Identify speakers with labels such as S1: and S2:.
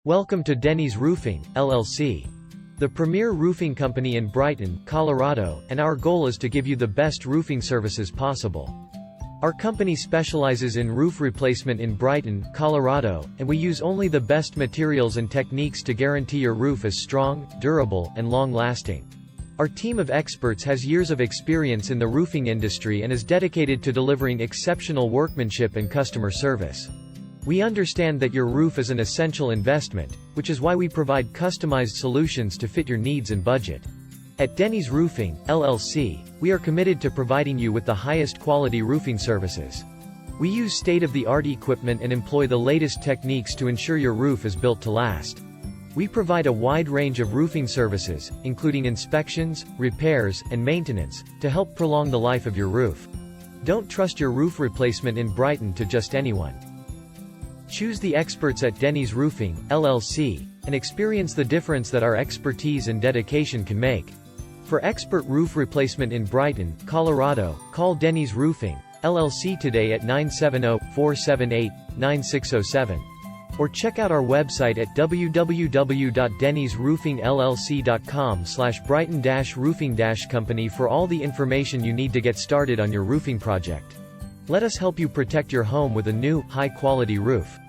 S1: Welcome to Denny's Roofing, LLC. The premier roofing company in Brighton, Colorado, and our goal is to give you the best roofing services possible. Our company specializes in roof replacement in Brighton, Colorado, and we use only the best materials and techniques to guarantee your roof is strong, durable, and long-lasting. Our team of experts has years of experience in the roofing industry and is dedicated to delivering exceptional workmanship and customer service. We understand that your roof is an essential investment, which is why we provide customized solutions to fit your needs and budget. At Denny's Roofing, LLC, we are committed to providing you with the highest quality roofing services. We use state-of-the-art equipment and employ the latest techniques to ensure your roof is built to last. We provide a wide range of roofing services, including inspections, repairs, and maintenance, to help prolong the life of your roof. Don't trust your roof replacement in Brighton to just anyone. Choose the experts at Denny's Roofing, LLC, and experience the difference that our expertise and dedication can make. For expert roof replacement in Brighton, Colorado, call Denny's Roofing, LLC today at 970-478-9607. Or check out our website at www.dennysroofingllc.com/Brighton-roofing-company for all the information you need to get started on your roofing project. Let us help you protect your home with a new, high-quality roof.